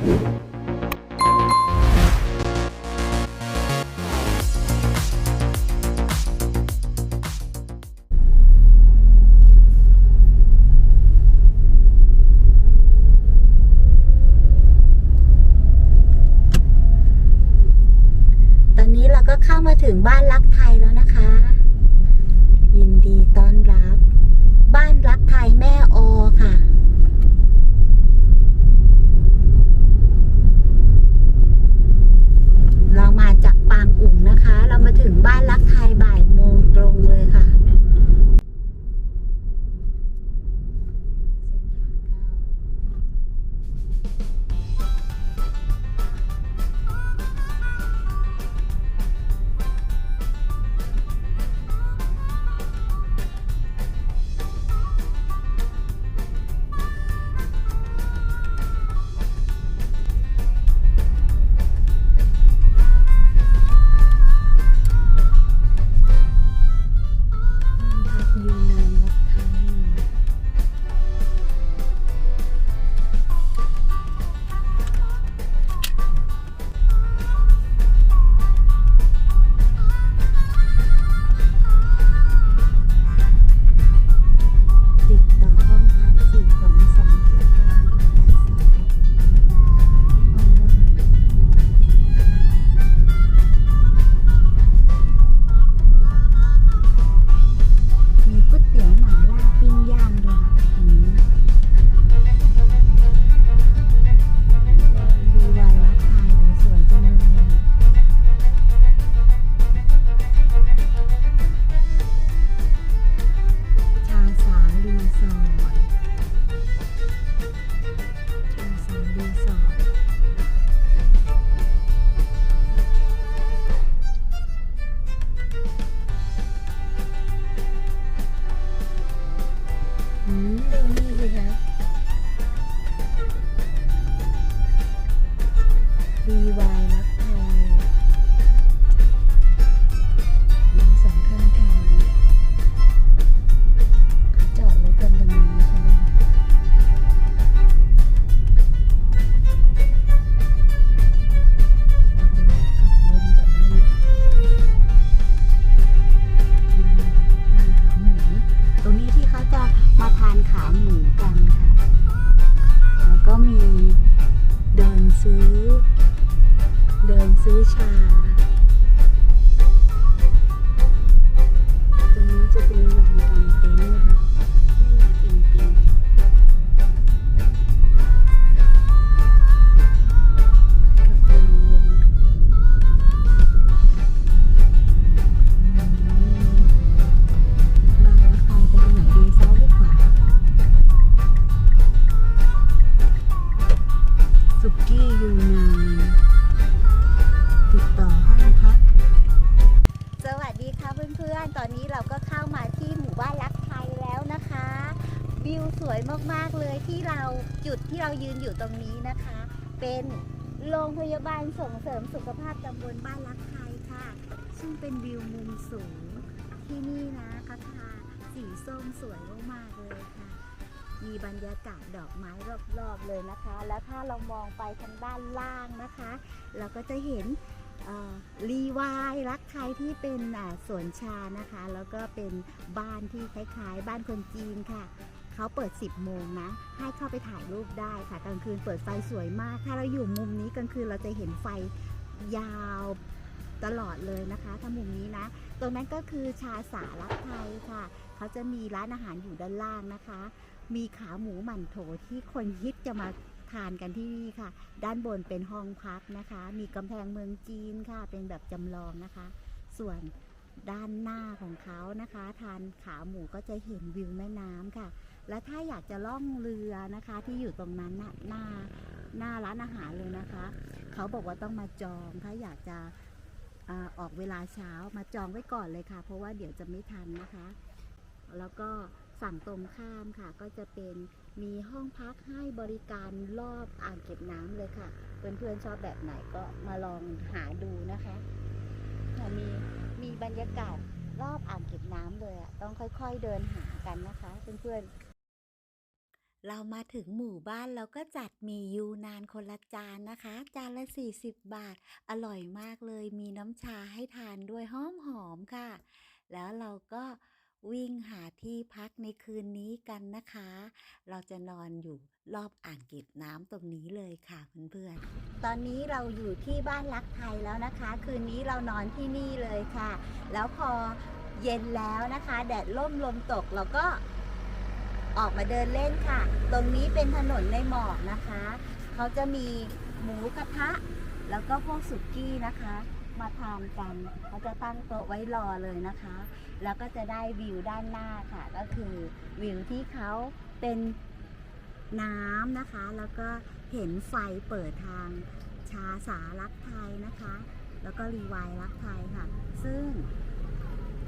เข้ามาถึงบ้านรักไทยแล้วนะคะยินดีต้อนรับบ้านรักไทยแม่อค่ะเรามาจากปางอุ๋งนะคะเรามาถึงบ้านรักไทยบ่ายโมงตรงเลยค่ะซื้อชาตรงนี้จะเป็นลานกางเต็นท์นะคะไม่อยากจริงๆกับวนบ้านรักไทยไปทางไหนดีซ้ายหรือขวาสุกี้ยูนานติดต่อห้องพักสวัสดีค่ะเพื่อนๆตอนนี้เราก็เข้ามาที่หมู่บ้านรักไทยแล้วนะคะวิวสวยมากๆเลยที่เราจุดที่เรายืนอยู่ตรงนี้นะคะเป็นโรงพยาบาลส่งเสริมสุขภาพตำบลบ้านรักไทยค่ะซึ่งเป็นวิวมุมสูงที่นี่นะคะสีส้มสวยมากๆเลยค่ะมีบรรยากาศดอกไม้รอบๆเลยนะคะแล้วถ้าเรามองไปทางด้านล่างนะคะเราก็จะเห็นรีวายรักไทยที่เป็นสวนชานะคะแล้วก็เป็นบ้านที่คล้ายๆบ้านคนจีนค่ะเขาเปิด10 โมงนะให้เข้าไปถ่ายรูปได้ค่ะกลางคืนเปิดไฟสวยมากถ้าเราอยู่มุมนี้กลางคืนเราจะเห็นไฟยาวตลอดเลยนะคะถ้ามุมนี้นะตรงนั้นก็คือชาสารักไทยค่ะเขาจะมีร้านอาหารอยู่ด้านล่างนะคะมีขาหมูหมั่นโถที่คนฮิตจะมาทานกันที่นี่ค่ะด้านบนเป็นห้องพักนะคะมีกำแพงเมืองจีนค่ะเป็นแบบจำลองนะคะส่วนด้านหน้าของเขานะคะทานขาหมูก็จะเห็นวิวแม่น้ำค่ะและถ้าอยากจะล่องเรือนะคะที่อยู่ตรงนั้นน่ะหน้าร้านอาหารเลยนะคะเขาบอกว่าต้องมาจองถ้าอยากจะออกเวลาเช้ามาจองไว้ก่อนเลยค่ะเพราะว่าเดี๋ยวจะไม่ทันนะคะแล้วก็ฝั่งตรงข้ามค่ะก็จะเป็นมีห้องพักให้บริการรอบอ่างเก็บน้ำเลยค่ะเพื่อนๆชอบแบบไหนก็มาลองหาดูนะคะมีบรรยากาศรอบอ่างเก็บน้ำเลยต้องค่อยๆเดินหากันนะคะเพื่อน เรามาถึงหมู่บ้านเราก็จัดหมี่ยูนานคนละจานนะคะ จานละ40 บาท อร่อยมากเลย มีน้ำชาให้ทานด้วยหอมๆค่ะ แล้วเราก็วิ่งหาที่พักในคืนนี้กันนะคะ เราจะนอนอยู่รอบอ่างเก็บน้ำตรงนี้เลยค่ะเพื่อนๆ ตอนนี้เราอยู่ที่บ้านรักไทยแล้วนะคะ คืนนี้เรานอนที่นี่เลยค่ะ แล้วพอเย็นแล้วนะคะ แดดร่มลมตกเราก็ออกมาเดินเล่นค่ะ ตรงนี้เป็นถนนในหมอกนะคะ เขาจะมีหมูกระทะ แล้วก็พวกสุกี้นะคะ มาทานกัน เขาจะตั้งโต๊ะไว้รอเลยนะคะ แล้วก็จะได้วิวด้านหน้าค่ะ ก็คือวิวที่เขาเป็นน้ำนะคะ แล้วก็เห็นไฟเปิดทางชาสารักไทยนะคะ แล้วก็รีวายรักไทยค่ะ ซึ่ง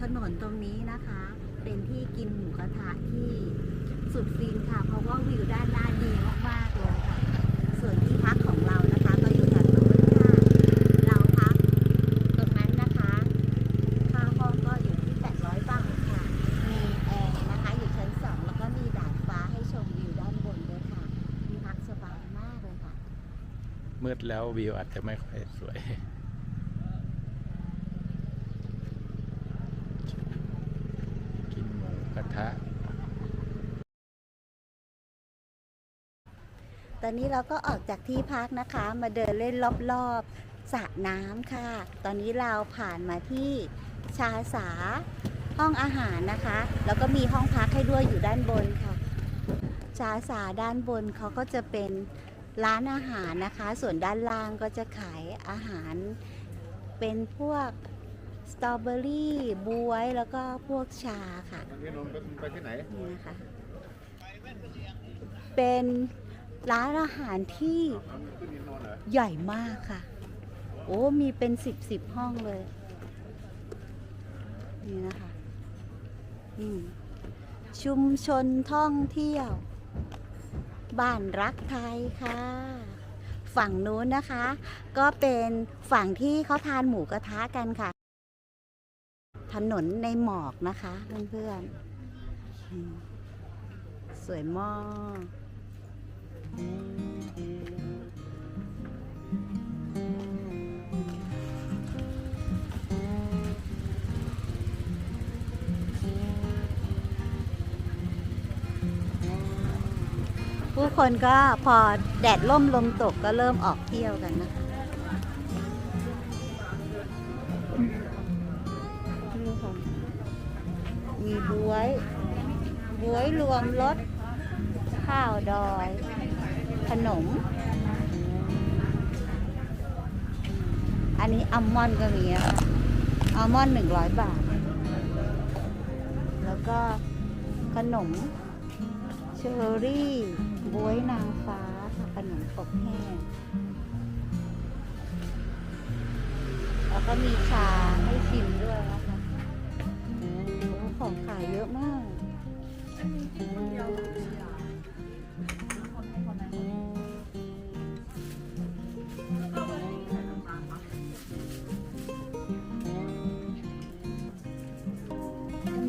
ถนนตรงนี้นะคะ เป็นที่กินหมูกระทะที่สุดฟินค่ะ เพราะว่าวิวด้านหน้าดีมากๆเลยค่ะ ส่วนที่พักของเรานะคะก็อยู่แถวนู้นค่ะ เราพักตรงนั้นนะคะค่าห้องก็อยู่ที่800 บาทค่ะ มีแอร์นะคะอยู่ชั้น 2 แล้วก็มีดาดฟ้าให้ชมวิวด้านบนด้วยค่ะที่พักสบายมากเลยค่ะ มืดแล้ววิวอาจจะไม่ค่อยสวย กินหมูกระทะ ตอนนี้เราก็ออกจากที่พักนะคะ มาเดินเล่นรอบๆสระน้ำค่ะ ตอนนี้เราผ่านมาที่ชาสาห้องอาหารนะคะ แล้วก็มีห้องพักให้ด้วยอยู่ด้านบนค่ะ ชาสาด้านบนเขาก็จะเป็นร้านอาหารนะคะ ส่วนด้านล่างก็จะขายอาหาร เป็นพวกสตรอเบอรี่บวยแล้วก็พวกชาค่ะ พี่นนท์ไปที่ไหน นี่นะคะ เป็นร้านอาหารที่ ขึ้นอินนนท์เหรอ ใหญ่มากค่ะ โอ้ มีเป็น10 ห้องเลย นี่นะคะชุมชนท่องเที่ยว บ้านรักไทยค่ะ ฝั่งนู้นนะคะ ก็เป็นฝั่งที่เขาทานหมูกระทะกันค่ะ ถนนในหมอกนะคะเพื่อนๆสวยมากผู้คนก็พอแดดร่มลมตกก็เริ่มออกเที่ยวกันนะคะนี่ค่ะมีบวยรวมรสข้าวดอย ขนม อันนี้อัลมอนด์ก็มีนะคะอัลมอนด์100 บาท แล้วก็ขนมเชอร์รี่บ๊วยนางฟ้าขนมอบแห้งแล้วก็มีชาให้ชิมด้วยนะคะโอ้ของขายเยอะมาก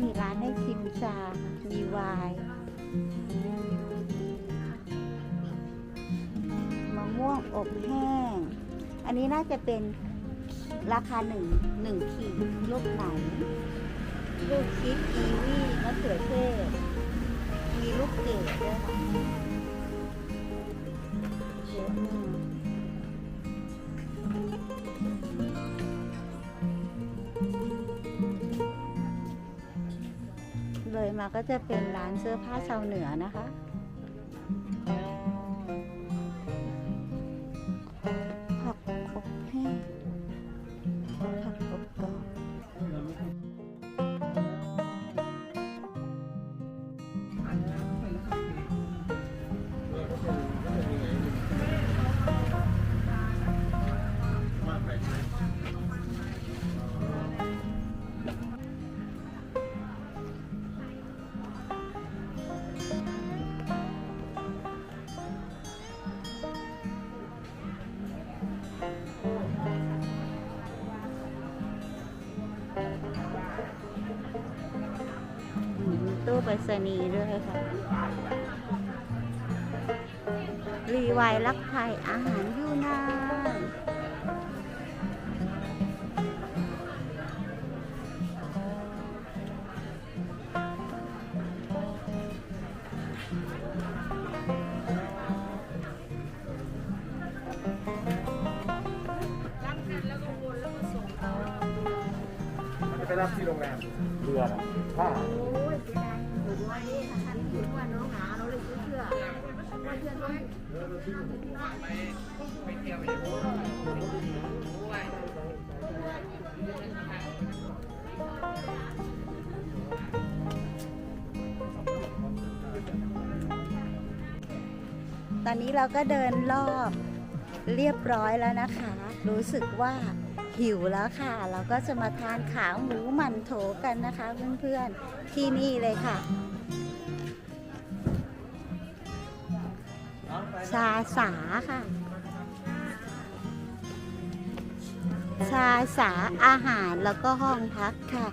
มีร้านให้ชิมชา มีไวน์มะม่วงอบแห้ง อันนี้น่าจะเป็นราคา1 ขีดลูกไหน ลูกชิดกีวีมะเขือเทศ มีลูกเกดด้วยค่ะเยอะมากเลยมาก็จะเป็นร้านเสื้อผ้าชาวเหนือนะคะผักอบแห้งผักอบกรอบตู้ไปรษณีย์ด้วยค่ะ วายรักไทยอาหารยูนาน มันจะไปรับที่โรงแรมเรือเหรอผ้า ตอนนี้เราก็เดินรอบเรียบร้อยแล้วนะคะ รู้สึกว่าหิวแล้วค่ะ เราก็จะมาทานขาหมูหมั่นโถกันนะคะเพื่อนๆ ที่นี่เลยค่ะ ชาสาค่ะ ชาสาอาหารแล้วก็ห้องพักค่ะ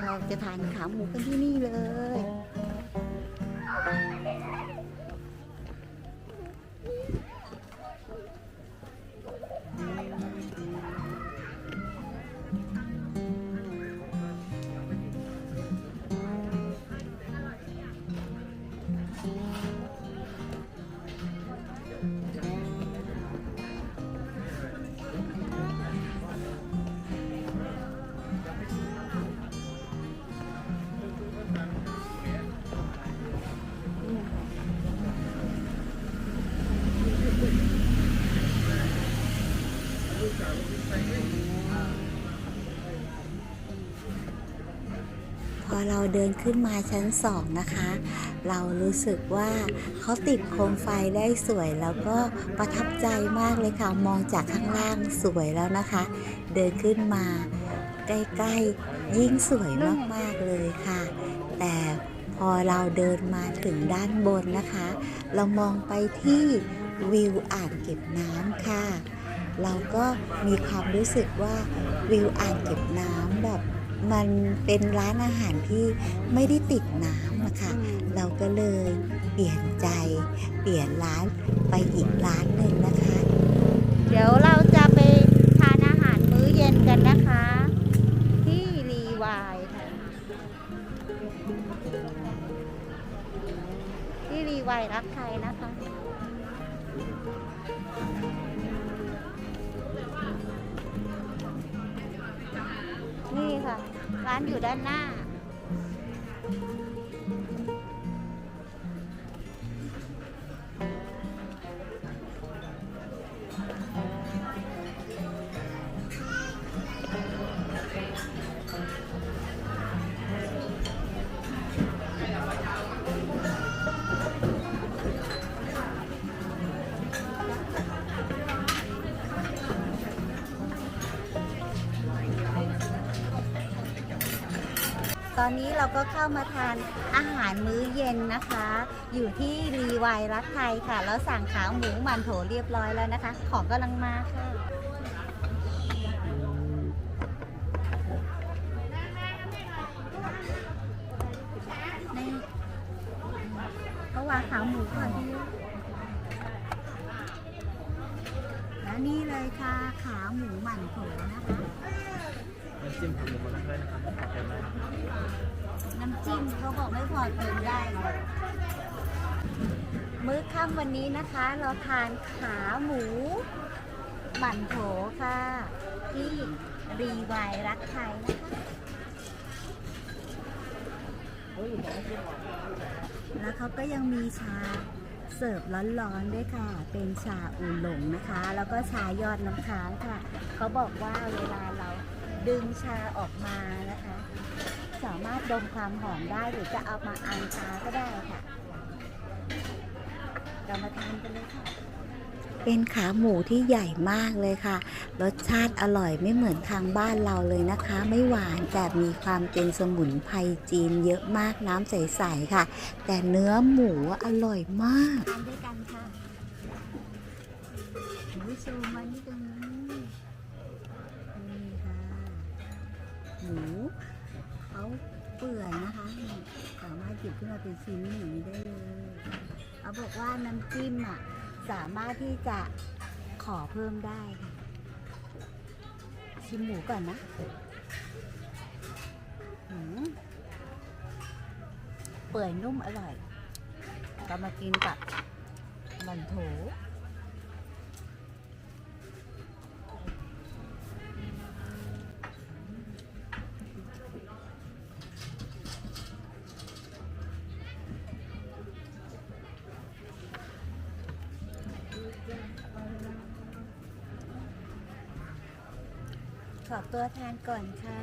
เราจะทานขาหมูกันที่นี่เลย พอเราเดินขึ้นมาชั้น2นะคะ เรารู้สึกว่าเขาติดโคมไฟได้สวยแล้วก็ประทับใจมากเลยค่ะ มองจากข้างล่างสวยแล้วนะคะ เดินขึ้นมาใกล้ๆยิ่งสวยมากๆเลยค่ะ แต่พอเราเดินมาถึงด้านบนนะคะ เรามองไปที่วิวอ่างเก็บน้ำค่ะ เราก็มีความรู้สึกว่าวิวอ่างเก็บน้ำแบบมันเป็นร้านอาหารที่ไม่ได้ติดน้ำนะคะ เราก็เลยเปลี่ยนใจเปลี่ยนร้านไปอีกร้านหนึ่งนะคะ เดี๋ยวเราจะไปทานอาหารมื้อเย็นกันนะคะ ที่รีวายค่ะที่รีวายรักไทยนะคะ นี่ค่ะ ร้านอยู่ด้านหน้า ตอนนี้เราก็เข้ามาทานอาหารมื้อเย็นนะคะ อยู่ที่รีวายรักไทยค่ะ แล้วสั่งขาหมูหมั่นโถเรียบร้อยแล้วนะคะ ของกำลังมาค่ะนี่เขาวางขาหมูก่อนพี่แล้วนี่เลยค่ะขาหมูหมั่นโถนะคะ น้ำจิ้มขาหมูมาด้วยนะครับขอบคุณมาก น้ำจิ้มเขาบอกไม่พอกินได้เลยมื้อค่ำวันนี้นะคะ เราทานขาหมูหมั่นโถค่ะ ที่รีวายรักไทยนะคะแล้วเขาก็ยังมีชาเสิร์ฟร้อนๆด้วยค่ะ เป็นชาอูหลงนะคะ แล้วก็ชายอดน้ำค้างค่ะ เขาบอกว่าเวลาเราดึงชาออกมานะคะ สามารถดมความหอมได้หรือจะเอามาอังชาก็ได้ค่ะ เรามาทานกันเลยค่ะ เป็นขาหมูที่ใหญ่มากเลยค่ะ รสชาติอร่อยไม่เหมือนทางบ้านเราเลยนะคะ ไม่หวานแต่มีความเป็นสมุนไพรจีนเยอะมากน้ำใสๆค่ะ แต่เนื้อหมูอร่อยมากทานด้วยกันค่ะหมูซูมานิดนึงนี่ค่ะหมูเขา เปื่อยนะคะนี่สามารถหยิบขึ้นมาเป็นชิ้นอย่างนี้ได้เลยเขาบอกว่าน้ำจิ้มอ่ะสามารถที่จะขอเพิ่มได้ค่ะชิมหมูก่อนนะเปื่อยนุ่มอร่อยก็มากินกับมันโถขอตัวทานก่อนค่ะ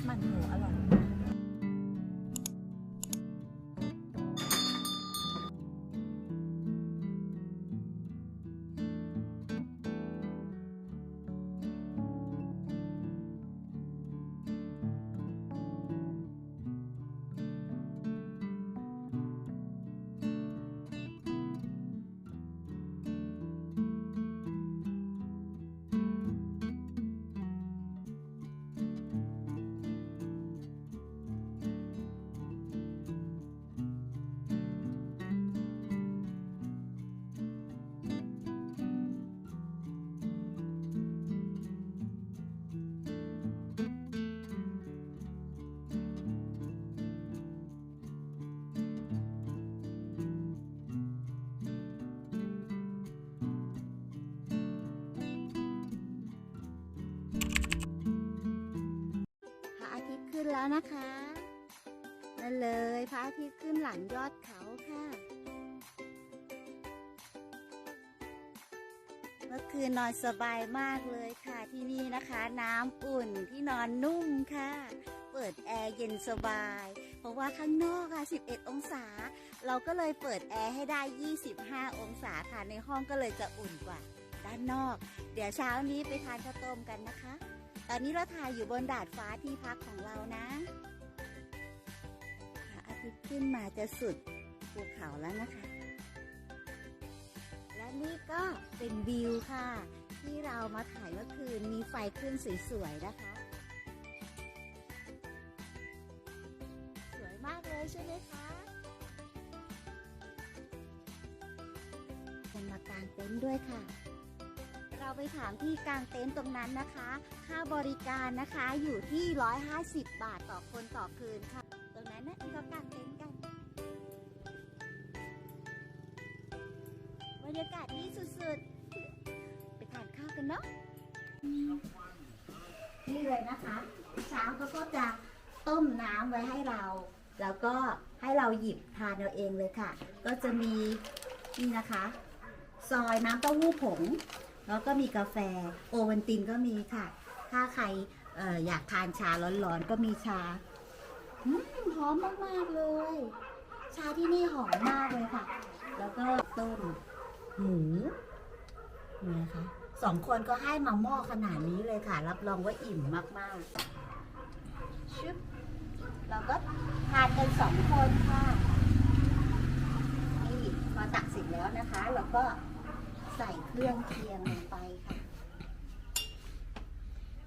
มันหมูอร่อยพระอาทิตย์ขึ้นแล้วนะคะนั่นเลยพระอาทิตย์ขึ้นหลังยอดเขาค่ะเมื่อคืนนอนสบายมากเลยค่ะที่นี่นะคะน้ำอุ่นที่นอนนุ่มค่ะเปิดแอร์เย็นสบายเพราะว่าข้างนอกค่ะ11 องศาเราก็เลยเปิดแอร์ให้ได้25 องศาค่ะในห้องก็เลยจะอุ่นกว่าด้านนอกเดี๋ยวเช้านี้ไปทานข้าวต้มกันนะคะตอนนี้เราถ่ายอยู่บนดาดฟ้าที่พักของเรานะพระอาทิตย์ขึ้นมาจะสุดภูเขาแล้วนะคะและนี่ก็เป็นวิวค่ะที่เรามาถ่ายเมื่อคืนมีไฟขึ้นสวยๆนะคะสวยมากเลยใช่ไหมคะคนมากางเต็นท์ด้วยค่ะเราไปถามที่กางเต็นท์ตรงนั้นนะคะค่าบริการนะคะอยู่ที่150 บาทต่อคนต่อคืนค่ะตรงนั้นนะที่เขากางเต็นท์กันบรรยากาศดีสุดๆไปทานข้าวกันเนาะนี่เลยนะคะเช้าเขาก็จะต้มน้ำไว้ให้เราแล้วก็ให้เราหยิบทานเอาเองเลยค่ะก็จะมีนี่นะคะซอยน้ำเต้าหู้ผงแล้วก็มีกาแฟโอวัลตินก็มีค่ะถ้าใครอยากทานชาร้อนๆก็มีชาหอมมากๆเลยชาที่นี่หอมมากเลยค่ะแล้วก็ต้มหมูนี่นะคะ2 คนก็ให้มาหม้อขนาดนี้เลยค่ะรับรองว่าอิ่มมากๆชึบเราก็ทานกัน2 คนค่ะนี่พอตักเสร็จแล้วนะคะแล้วก็ใส่เครื่องเคียงลงไปค่ะ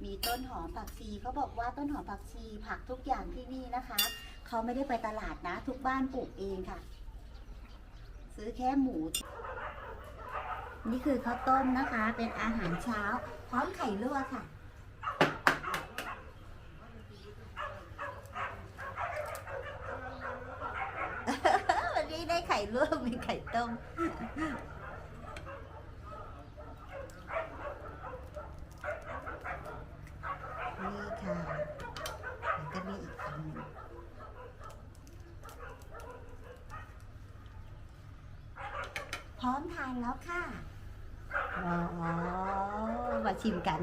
มีต้นหอมผักชีเขาบอกว่าต้นหอมผักชีผักทุกอย่างที่นี่นะคะเขาไม่ได้ไปตลาดนะทุกบ้านปลูกเองค่ะซื้อแค่หมูนี่คือข้าวต้มนะคะเป็นอาหารเช้าพร้อมไข่ลวกค่ะวันนี้ได้ไข่ลวกมีไข่ต้มนี่ค่ะแล้วก็มีอีกอันหนึ่งพร้อมทานแล้วค่ะมาชิมกัน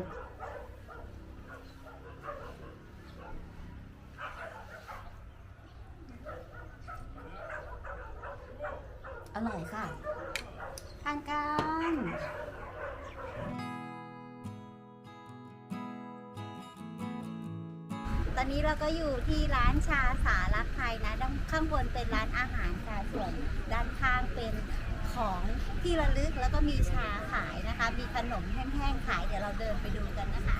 อร่อยค่ะทานกันตอนนี้เราก็อยู่ที่ร้านชาสารักไทยนะด้านข้างบนเป็นร้านอาหารค่ะส่วนด้านข้างเป็นค ของที่ระลึกแล้วก็มีชาขายนะคะ มีขนมแห้งๆขายเดี๋ยวเราเดินไปดูกันนะคะ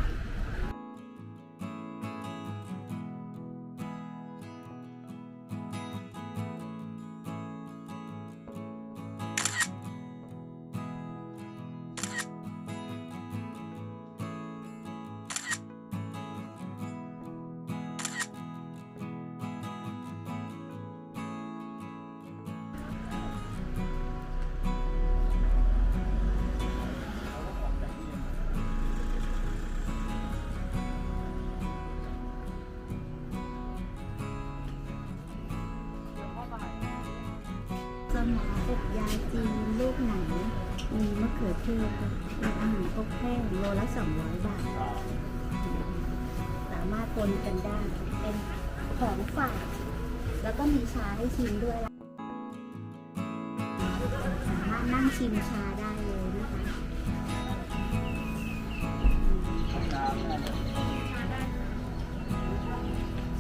สมออบยาจีนลูกไหนมีมะเขือเทศและอาหารอบแห้งโลละ200 บาท สามารถปนกันได้เป็นของฝากแล้วก็มีชาให้ชิมด้วยสามารถนั่งชิมชาได้เลยนะคะ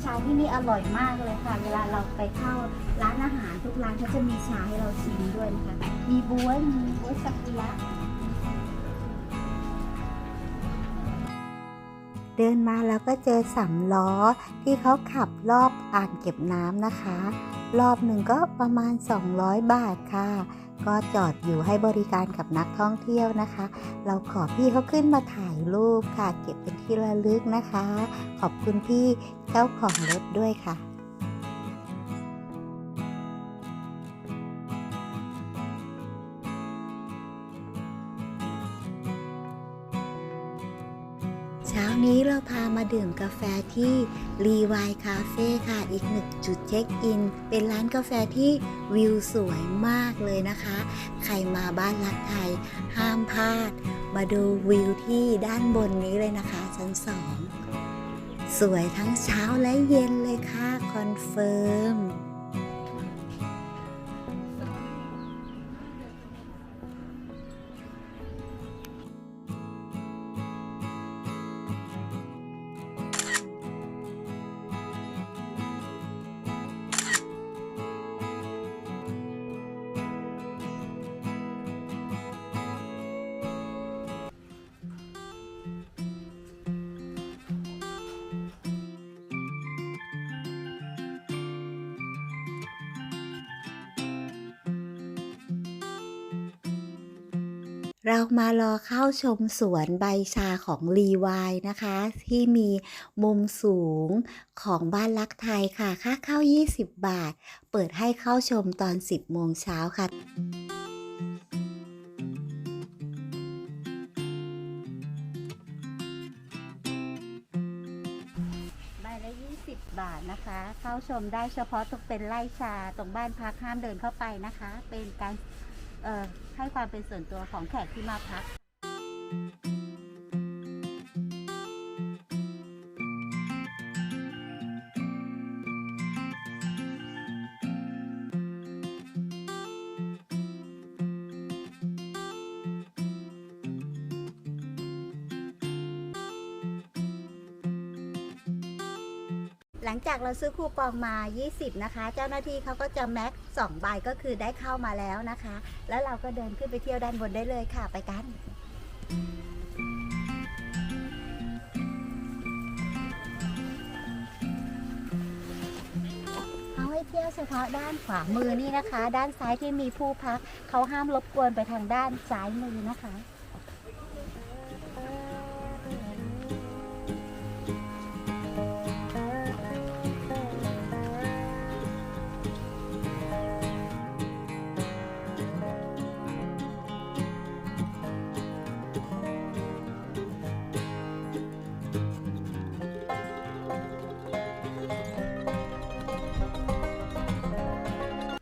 ชาที่นี่อร่อยมากเลยค่ะ เวลาเราไปเข้าร้านอาหารทุกร้านเขาจะมีชาให้เราชิมด้วยนะคะ มีบ๊วยซากุระ เดินมาแล้วก็เจอสำล้อที่เขาขับรอบอ่างเก็บน้ำนะคะ รอบหนึ่งก็ประมาณ200 บาทค่ะ ก็จอดอยู่ให้บริการกับนักท่องเที่ยวนะคะ เราขอพี่เขาขึ้นมาถ่ายรูปค่ะ เก็บเป็นที่ระลึกนะคะ ขอบคุณพี่เจ้าของรถด้วยค่ะ เช้านี้เราพามาดื่มกาแฟที่รีวายคาเฟ่ค่ะ อีกหนึ่งจุดเช็คอิน เป็นร้านกาแฟที่วิวสวยมากเลยนะคะ ใครมาบ้านรักไทยห้ามพลาด มาดูวิวที่ด้านบนนี้เลยนะคะชั้น 2 สวยทั้งเช้าและเย็นเลยค่ะคอนเฟิร์ม เรามารอเข้าชมสวนใบชาของรีวายนะคะ ที่มีมุมสูงของบ้านรักไทยค่ะ ค่าเข้า20 บาท เปิดให้เข้าชมตอน 10 โมงเช้าค่ะ ใบละ20 บาทนะคะ เข้าชมได้เฉพาะตรงเป็นไร่ชาตรงบ้านพักห้ามเดินเข้าไปนะคะ เป็นการให้ความเป็นส่วนตัวของแขกที่มาพัก หลังจากเราซื้อคูปองมา20นะคะ เจ้าหน้าที่เขาก็จะแม็ก2 ใบก็คือได้เข้ามาแล้วนะคะ แล้วเราก็เดินขึ้นไปเที่ยวด้านบนได้เลยค่ะ ไปกันเขาให้เที่ยวเฉพาะด้านขวามือนี่นะคะ ด้านซ้ายที่มีผู้พักเขาห้ามรบกวนไปทางด้านซ้ายมือนะคะ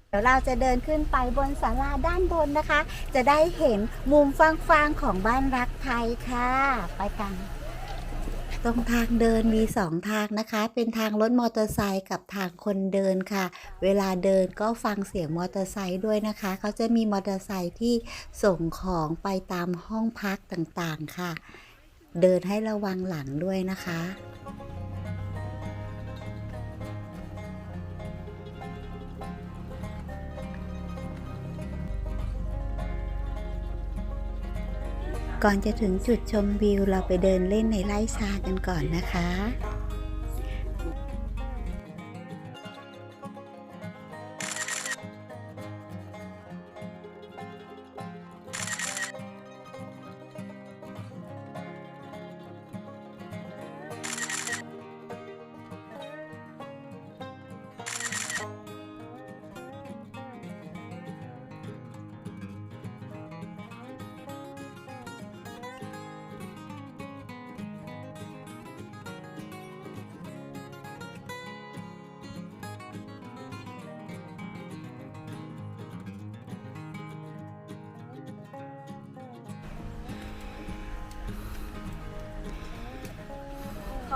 เดี๋ยวเราจะเดินขึ้นไปบนศาลาด้านบนนะคะ จะได้เห็นมุมฟางๆของบ้านรักไทยค่ะ ไปกัน ตรงทางเดินมี2 ทางนะคะ เป็นทางรถมอเตอร์ไซค์กับทางคนเดินค่ะ เวลาเดินก็ฟังเสียงมอเตอร์ไซค์ด้วยนะคะ เขาจะมีมอเตอร์ไซค์ที่ส่งของไปตามห้องพักต่างๆค่ะ เดินให้ระวังหลังด้วยนะคะ ก่อนจะถึงจุดชมวิวเราไปเดินเล่นในไร่ชากันก่อนนะคะ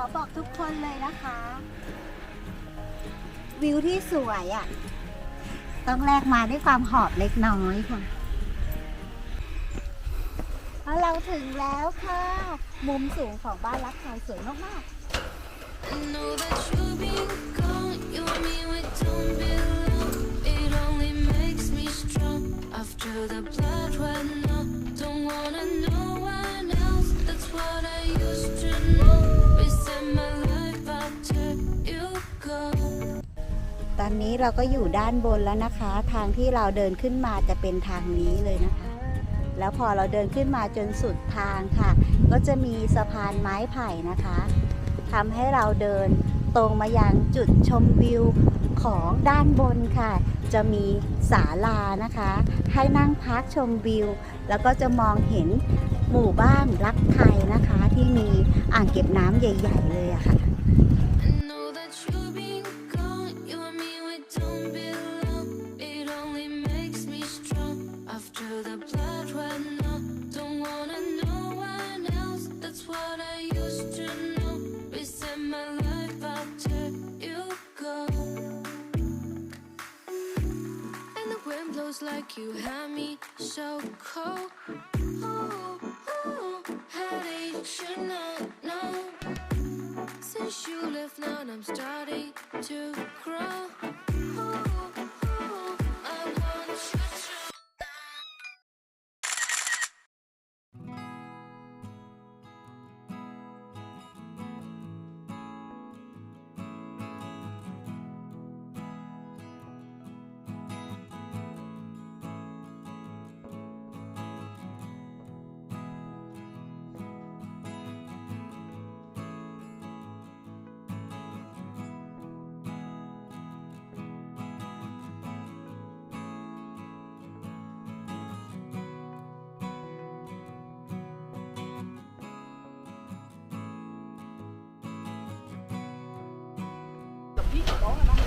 ขอบอกทุกคนเลยนะคะ วิวที่สวยอ่ะต้องแลกมาด้วยความหอบเล็กน้อยค่ะเพราะเราถึงแล้วค่ะ มุมสูงของบ้านรักไทยสวยมากๆ I know that you've been gone. You and me, we don't belong. It only makes me strong. After the blood ran out, don't wanna know one else. That's what I used to know. Reset my life after you go. ตอนนี้เราก็อยู่ด้านบนแล้วนะคะ ทางที่เราเดินขึ้นมาจะเป็นทางนี้เลยนะคะ แล้วพอเราเดินขึ้นมาจนสุดทางค่ะ ก็จะมีสะพานไม้ไผ่นะคะทำให้เราเดินตรงมายังจุดชมวิวของด้านบนค่ะ จะมีศาลานะคะ ให้นั่งพักชมวิว แล้วก็จะมองเห็นหมู่บ้านรักไทยนะคะ ที่มีอ่างเก็บน้ำใหญ่ๆเลยอะค่ะ I know that you've been gone. You and me, we don't belong. It only makes me strong. After the blood ran out, don't wanna know one else. That's what I used to know. Reset my life after you go. And the wind blows like you had me so cold. Oh, oh, how did you know? Since you left now, I'm starting to grow. Oh, oh, I want you to.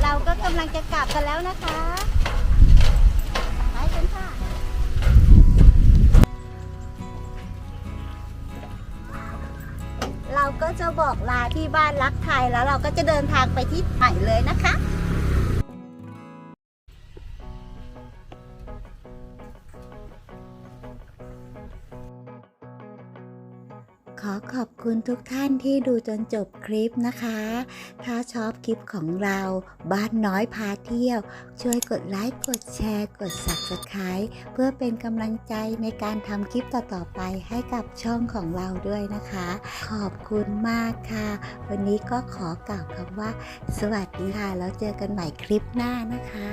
เราก็กำลังจะกลับกันแล้วนะคะ ไปกันค่ะ เราก็จะบอกลาที่บ้านรักไทยแล้วเราก็จะเดินทางไปที่ใหม่เลยนะคะ ขอขอบคุณทุกท่านที่ดูจนจบคลิปนะคะ ถ้าชอบคลิปของเราบ้านน้อยพาเที่ยว ช่วยกดไลค์ กดแชร์ กด Subscribe เพื่อเป็นกำลังใจในการทำคลิปต่อๆไปให้กับช่องของเราด้วยนะคะ ขอบคุณมากค่ะ วันนี้ก็ขอกล่าวคำว่า สวัสดีค่ะ แล้วเจอกันใหม่คลิปหน้านะคะ